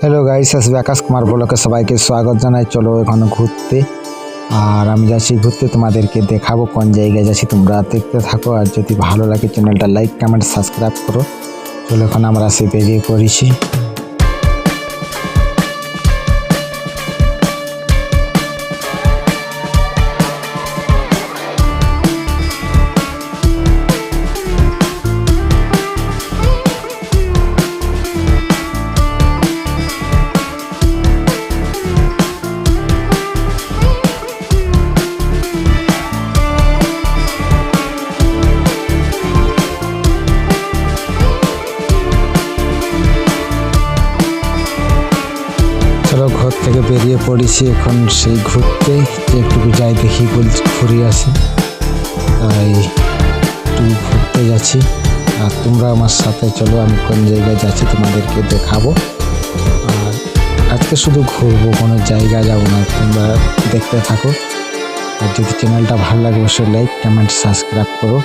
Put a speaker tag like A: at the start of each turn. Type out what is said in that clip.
A: Hello guys, আসবে আকাশ কুমার ব্লকে সবাইকে স্বাগত জানাই। চলো এখানে ঘুরতে, আর আমি যাচ্ছি ঘুরতে, তোমাদেরকে দেখাবো কোন জায়গায় যাচ্ছি, তোমরা দেখতে থাকো। আর যদি ভালো লাগে চ্যানেলটা লাইক কমেন্ট সাবস্ক্রাইব করো। চলো এখন আমরা সে বেরিয়ে পড়েছি। চলো ঘর থেকে বেরিয়ে পড়েছি, এখন সেই ঘুরতে যে একটু যাই দেখি বলছি, ঘুরে আসি, তাই একটু ঘুরতে যাচ্ছি। আর তোমরা আমার সাথে চলো, আমি কোন জায়গায় যাচ্ছি তোমাদেরকে দেখাবো। আর আজকে শুধু ঘুরবো, কোনো জায়গায় যাবো না, তোমরা দেখতে থাকো। আর যদি চ্যানেলটা ভালো লাগে অবশ্যই লাইক কমেন্ট সাবস্ক্রাইব করো।